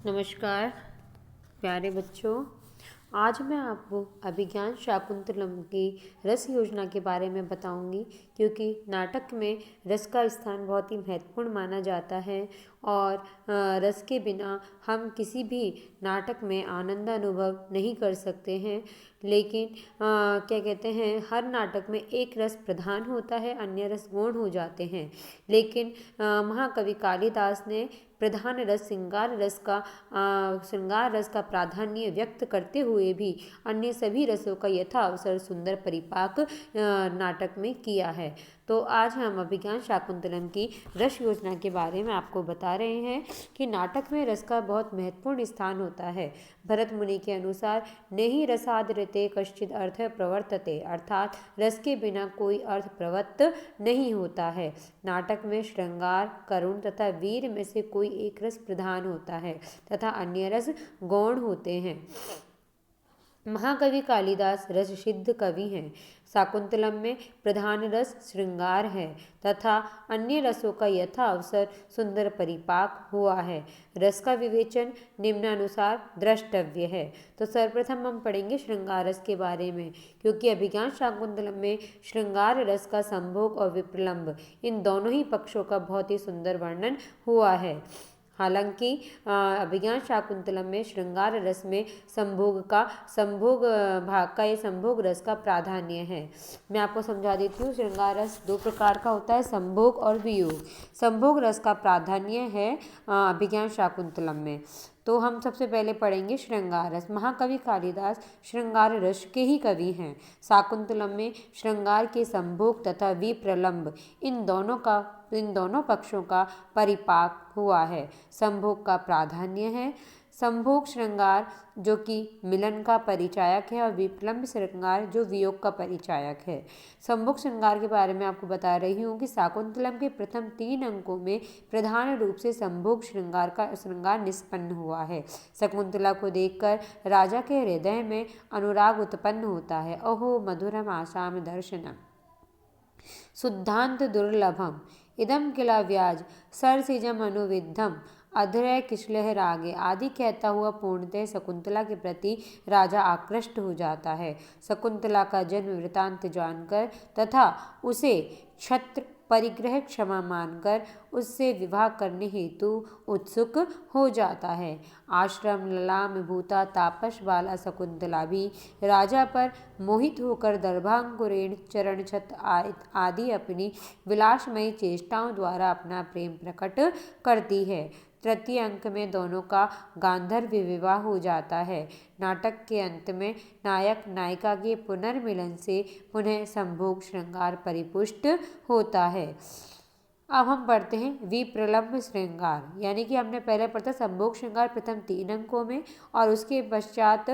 नमस्कार प्यारे बच्चों। आज मैं आपको अभिज्ञान शाकुंतलम की रस योजना के बारे में बताऊंगी, क्योंकि नाटक में रस का स्थान बहुत ही महत्वपूर्ण माना जाता है और रस के बिना हम किसी भी नाटक में आनंद अनुभव नहीं कर सकते हैं। लेकिन क्या कहते हैं, हर नाटक में एक रस प्रधान होता है, अन्य रस गौण हो जाते हैं। लेकिन महाकवि कालिदास ने प्रधान रस श्रृंगार रस का प्राधान्य व्यक्त करते हुए भी अन्य सभी रसों का यथा अवसर सुंदर परिपाक नाटक में किया है। तो आज हम अभिज्ञान शाकुंतलम की रस योजना के बारे में आपको बता रहे हैं कि नाटक में रस का बहुत महत्वपूर्ण स्थान होता है। भरत मुनि के अनुसार नेहि रसादृते कश्चिद अर्थ प्रवर्तते, अर्थात रस के बिना कोई अर्थ प्रवृत्त नहीं होता है। नाटक में श्रृंगार, करुण तथा वीर में से कोई एक रस प्रधान होता है तथा अन्य रस गौण होते हैं। महाकवि कालिदास रस सिद्ध कवि हैं। शाकुंतलम में प्रधान रस श्रृंगार है तथा अन्य रसों का यथा अवसर सुंदर परिपाक हुआ है। रस का विवेचन निम्नानुसार द्रष्टव्य है। तो सर्वप्रथम हम पढ़ेंगे श्रृंगार रस के बारे में, क्योंकि अभिज्ञान शाकुंतलम में श्रृंगार रस का संभोग और विप्रलंब इन दोनों ही पक्षों का बहुत ही सुंदर वर्णन हुआ है। हालांकि अभिज्ञान शाकुंतलम में श्रृंगार रस में संभोग भाग का, ये संभोग रस का प्राधान्य है। मैं आपको समझा देती हूँ। श्रृंगार रस दो प्रकार का होता है, संभोग और वियोग। संभोग रस का प्राधान्य है अभिज्ञान शाकुंतलम में। तो हम सबसे पहले पढ़ेंगे श्रृंगार रस। महाकवि कालिदास श्रृंगार रस के ही कवि हैं। शाकुंतलम में श्रृंगार के संभोग तथा विप्रलंब इन दोनों पक्षों का परिपाक हुआ है। संभोग का प्राधान्य है। संभोग श्रृंगार जो कि मिलन का परिचायक है और विप्रलंब श्रृंगार जो वियोग का परिचायक है। संभोग श्रृंगार के बारे में आपको बता रही हूँ कि शाकुंतलम के प्रथम 3 अंकों में प्रधान रूप से संभोग श्रृंगार निष्पन्न हुआ है। शकुंतला को देखकर राजा के हृदय में अनुराग उत्पन्न होता है। अहो मधुरम आसाम दर्शनम शुद्धांत दुर्लभम इदम किला व्याज सरसिजम अनुविद्धम अधरय किशलह रागे आदि कहता हुआ पूर्णतः शकुंतला के प्रति राजा आकृष्ट हो जाता है। शकुंतला का जन्म वृतांत जानकर तथा उसे छत्र परिग्रह क्षमा मानकर उससे विवाह करने हेतु उत्सुक हो जाता है। आश्रम ललाम भूता तापस बाला शकुंतला भी राजा पर मोहित होकर दर्भांकुरेण चरण छत आदि अपनी विलासमयी चेष्टाओं द्वारा अपना प्रेम प्रकट करती है। तृतीय अंक में दोनों का गांधर्व विवाह हो जाता है। नाटक के अंत में नायक नायिका के पुनर्मिलन से पुनः संभोग श्रृंगार परिपुष्ट होता है। अब हम पढ़ते हैं विप्रलंब श्रृंगार, यानी कि हमने पहले पढ़ा संभोग श्रृंगार प्रथम 3 अंकों में और उसके पश्चात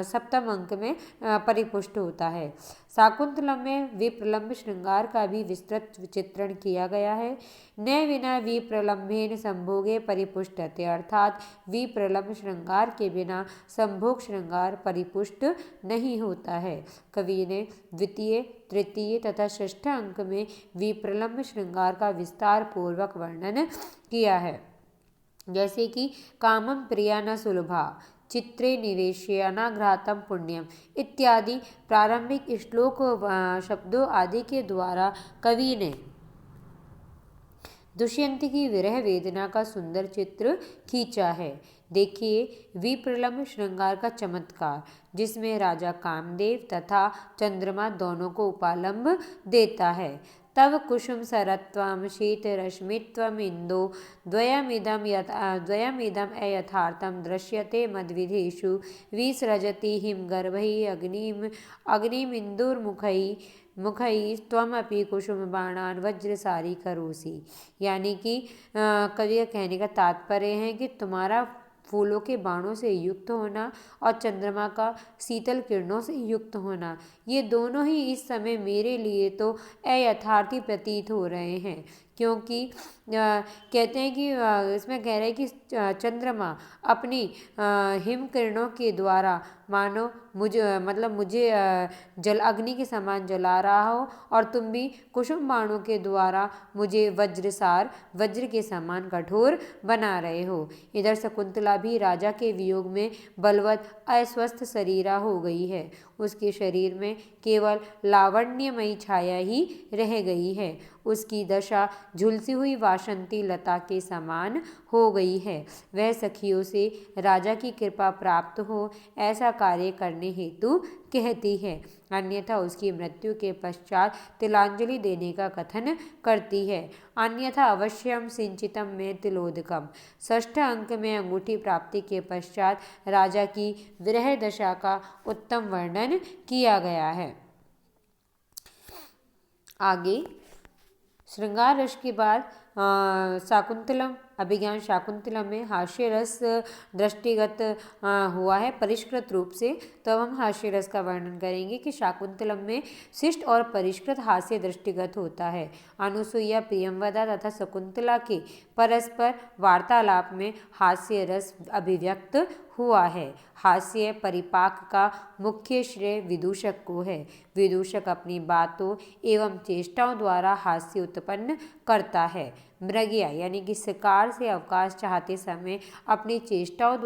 सप्तम अंक में परिपुष्ट होता है। शाकुंतलम में विप्रलंब श्रृंगार का भी विस्तृत चित्रण किया गया है। न विना विप्रलंबेन संभोगे परिपुष्टते, अर्थात विप्रलंब श्रृंगार के बिना संभोग श्रृंगार परिपुष्ट नहीं होता है। कवि ने द्वितीय, तृतीय तथा षष्ठ अंक में विप्रलंब श्रृंगार का विस्तार पूर्वक वर्णन किया है। जैसे कि कामम प्रिया न सुलभा चित्रे निवेश्य अनाघ्रातम पुण्यम इत्यादि प्रारंभिक श्लोक शब्दों आदि के द्वारा कवि ने दुष्यंती की विरह वेदना का सुंदर चित्र खींचा है। देखिए विप्रलंब श्रृंगार का चमत्कार, जिसमें राजा कामदेव तथा चंद्रमा दोनों को उपालंब देता है। तव कुसुम सरत्वम शीत रश्मित्वम इंदो द्वयमिदम अयथार्थम दृश्यते मद्विधेषु विसृजति हिमगर्भैः अग्निमिन्दुर्मुखैः त्वमपि कुसुम बाणान वज्रसारी करोसि। यानी कि कवि का कहने का तात्पर्य है कि तुम्हारा फूलों के बाणों से युक्त होना और चंद्रमा का शीतल किरणों से युक्त होना, ये दोनों ही इस समय मेरे लिए तो अयथार्थी प्रतीत हो रहे हैं, कहते हैं कि इसमें कह रहे हैं कि चंद्रमा अपनी हिम किरणों के द्वारा मानो मुझे जल अग्नि के समान जला रहा हो, और तुम भी कुसुम बाणों के द्वारा मुझे वज्र के समान कठोर बना रहे हो। इधर शकुंतला भी राजा के वियोग में बलवत अस्वस्थ शरीरा हो गई है। उसके शरीर में केवल लावण्यमयी छाया ही रह गई है। उसकी दशा झुलसी हुई वासंती लता के समान हो गई है। वह सखियों से राजा की कृपा प्राप्त हो ऐसा कार्य करने हेतु कहती है, अन्यथा उसकी मृत्यु के पश्चात तिलांजलि देने का कथन करती है। अन्यथा अवश्यम सिंचितम में तिलोदकम। षष्ठ अंक में अंगूठी प्राप्ति के पश्चात राजा की विरह दशा का उत्तम वर्णन किया गया है। आगे श्रृंगार रस के बाद शाकुंतलम अभिज्ञान शाकुंतलम में हास्य रस दृष्टिगत हुआ है परिष्कृत रूप से। तो अब हम हास्य रस का वर्णन करेंगे कि शाकुंतलम में शिष्ट और परिष्कृत हास्य दृष्टिगत होता है। अनुसुईया प्रियंवदा तथा शकुंतला के परस्पर वार्तालाप में हास्य रस अभिव्यक्त हुआ है। हास्य परिपाक का मुख्य श्रेय विदूषक को है। विदूषक अपनी बातों एवं चेष्टाओं द्वारा हास्य उत्पन्न करता है। मृगया यानी कि शिकार से अवकाश चाहते समय अपनी चेष्टाओं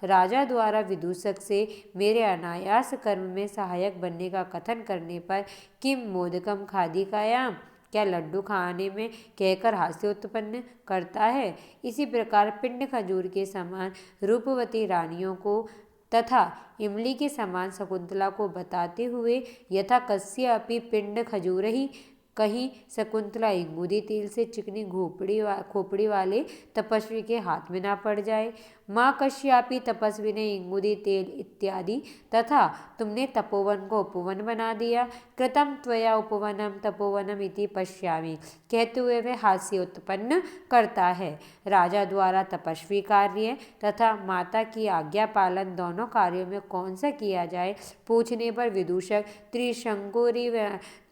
राजा द्वारा विदूषक से मेरे अनायास कर्म में सहायक बनने का कथन करने पर किम मोदकम खादिकायाम, क्या लड्डू खाने में कहकर हास्य उत्पन्न करता है। इसी प्रकार पिंड खजूर के समान रूपवती रानियों को तथा इमली के समान शकुंतला को बताते हुए यथा कस्य अपि पिंड खजूर ही कहीं शकुंतला इंगूदी तेल से चिकनी खोपड़ी वाले तपस्वी के हाथ में ना पड़ जाए। माँ कश्यापि तपस्वी ने इंगूदी तेल इत्यादि तथा तुमने तपोवन को उपवन बना दिया। कृतम त्वया उपवनम तपोवनम इति पश्यामि कहते हुए वह हास्य उत्पन्न करता है। राजा द्वारा तपस्वी कार्य तथा माता की आज्ञा पालन दोनों कार्यों में कौन सा किया जाए पूछने पर विदूषक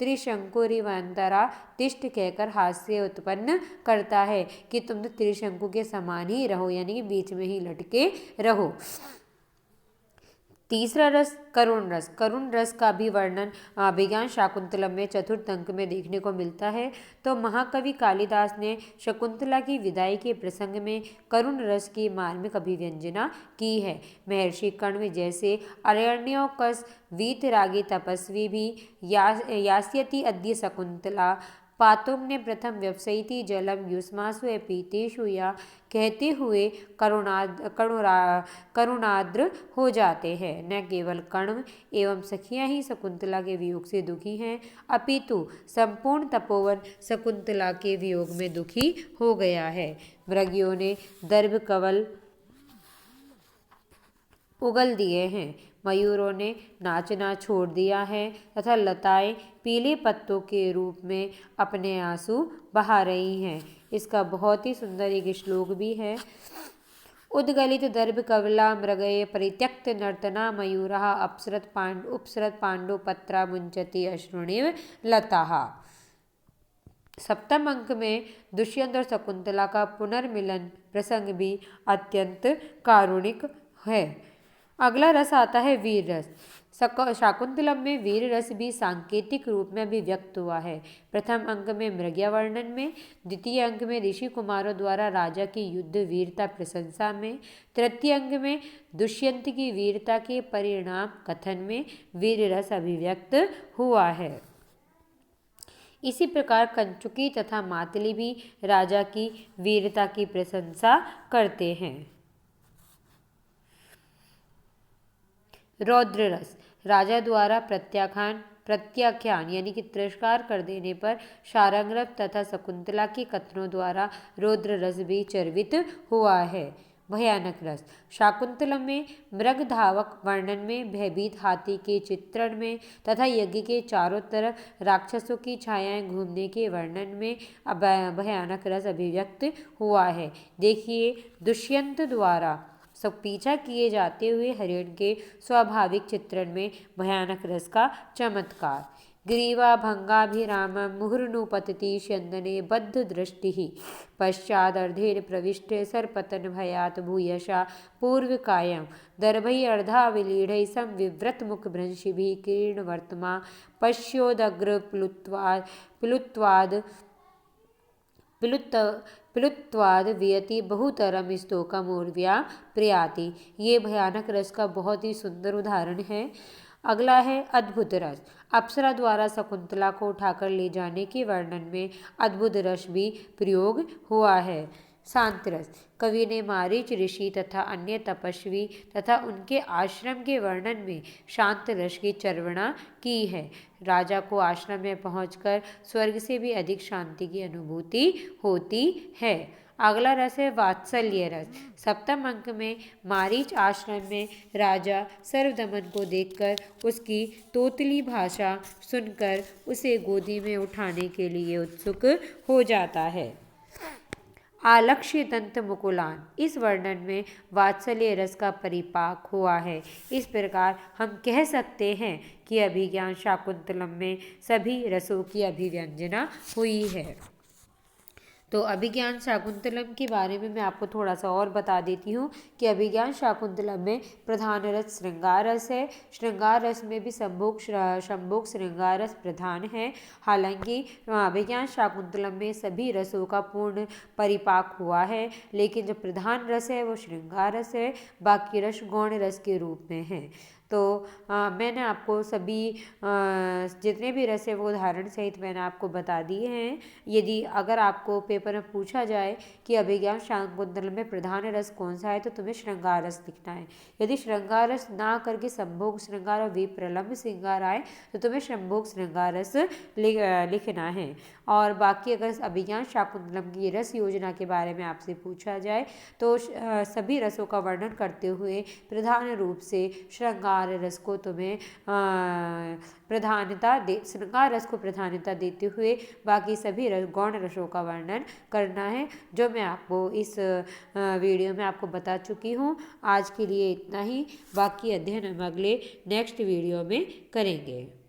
त्रिशंकुरिवंतरा तिष्ठ कहकर हास्य उत्पन्न करता है कि तुम तो त्रिशंकु के समान ही रहो, यानी कि बीच में ही लटके रहो। तीसरा रस करुण रस। करुण रस का भी वर्णन अभिज्ञान शाकुंतलम में चतुर्थ अंक में देखने को मिलता है। तो महाकवि कालिदास ने शकुंतला की विदाई के प्रसंग में करुण रस की मार्मिक अभिव्यंजना की है। महर्षि कण्व जैसे अरण्योकस वीतरागी तपस्वी भी यास्यति अद्य शकुंतला पातुम ने प्रथम व्यवसायिती जलम युष्मासु पीतेषु या कहते हुए करुणाद्र हो जाते हैं। न केवल कण्व एवं सखियां ही शकुंतला के वियोग से दुखी हैं, अपितु संपूर्ण तपोवन शकुंतला के वियोग में दुखी हो गया है। मृगियों ने दर्भ कवल उगल दिए हैं, मयूरों ने नाचना छोड़ दिया है तथा लताएं पीले पत्तों के रूप में अपने आंसू बहा रही हैं। इसका बहुत ही सुंदर एक श्लोक भी है। उद्गलित दर्भ कवला मृगये परित्यक्त नर्तना मयूरा उपसरत पांडु पत्रा मुंचती अश्रुणिव लताः। सप्तम अंक में दुष्यंत और शकुंतला का पुनर्मिलन प्रसंग भी अत्यंत कारुणिक है। अगला रस आता है वीर रस। शाकुंतलम में वीर रस भी सांकेतिक रूप में अभिव्यक्त हुआ है। प्रथम अंक में मृगया वर्णन में, द्वितीय अंक में ऋषि कुमारों द्वारा राजा की युद्ध वीरता प्रशंसा में, तृतीय अंक में दुष्यंत की वीरता के परिणाम कथन में वीर रस अभिव्यक्त हुआ है। इसी प्रकार कंचुकी तथा मातली भी राजा की वीरता की प्रशंसा करते हैं। रौद्र रस। राजा द्वारा प्रत्याख्यान यानी कि तिरस्कार कर देने पर शारंगरव तथा शकुंतला के कथनों द्वारा रौद्र रस भी चर्वित हुआ है। भयानक रस। शाकुंतलम में मृग धावक वर्णन में, भयभीत हाथी के चित्रण में तथा यज्ञ के चारों तरफ राक्षसों की छायाएं घूमने के वर्णन में भयानक रस अभिव्यक्त हुआ है। देखिए, दुष्यंत द्वारा सब पीछा किए जाते हुए हरिण के स्वाभाविक चित्रण में भयानक रस का चमत्कार। ग्रीवा भंगाभिरामं मुहुर्नुपतति स्यन्दने बद्धदृष्टिः पश्चादर्धेन प्रविष्टे सर्पतनभयात् भूयशा पूर्वकायं दर्भैरर्धाविलीढैः संविव्रतमुखभ्रंशिभिः किरीटवर्त्मा पश्योदग्रप्लुत्वाद् प्लुत्वाद वियति बहुतरम स्तोकमूर्व्या प्रयाति। ये भयानक रस का बहुत ही सुंदर उदाहरण है। अगला है अद्भुत रस। अप्सरा द्वारा शकुंतला को उठाकर ले जाने के वर्णन में अद्भुत रस भी प्रयोग हुआ है। शांत रस। कवि ने मारीच ऋषि तथा अन्य तपस्वी तथा उनके आश्रम के वर्णन में शांत रस की चर्वणा की है। राजा को आश्रम में पहुंचकर स्वर्ग से भी अधिक शांति की अनुभूति होती है। अगला रस है वात्सल्य रस। सप्तम अंक में मारीच आश्रम में राजा सर्वदमन को देखकर उसकी तोतली भाषा सुनकर उसे गोदी में उठाने के लिए उत्सुक हो जाता है। आलक्ष्य दंत मुकुलान। इस वर्णन में वात्सल्य रस का परिपाक हुआ है। इस प्रकार हम कह सकते हैं कि अभिज्ञान शाकुंतलम में सभी रसों की अभिव्यंजना हुई है। तो अभिज्ञान शाकुंतलम के बारे में मैं आपको थोड़ा सा और बता देती हूँ कि अभिज्ञान शाकुंतलम में प्रधान रस श्रृंगार रस है। श्रृंगार रस में भी संभोग श्रृंगार रस प्रधान है। हालांकि अभिज्ञान शाकुंतलम में सभी रसों का पूर्ण परिपाक हुआ है, लेकिन जो प्रधान रस है वो श्रृंगार रस है, बाकी रस गौण रस के रूप में है। तो मैंने आपको सभी जितने भी रस है वो उदाहरण सहित मैंने आपको बता दिए हैं। यदि अगर आपको पेपर में पूछा जाए कि अभिज्ञान शाकुंतलम में प्रधान रस कौन सा है, तो तुम्हें श्रृंगार रस लिखना है। यदि श्रृंगार रस ना करके संभोग श्रृंगार और विप्रलम्ब श्रृंगार आए तो तुम्हें संभोग श्रृंगार रस लिखना है। और बाकी अगर अभिज्ञान शाकुंतलम की रस योजना के बारे में आपसे पूछा जाए तो सभी रसों का वर्णन करते हुए प्रधान रूप से श्रृंगार रस को तुम्हें श्रृंगार रस को प्रधानता देते हुए बाकी सभी गौण रसों का वर्णन करना है, जो मैं आपको इस वीडियो में आपको बता चुकी हूँ। आज के लिए इतना ही, बाकी अध्ययन हम अगले नेक्स्ट वीडियो में करेंगे।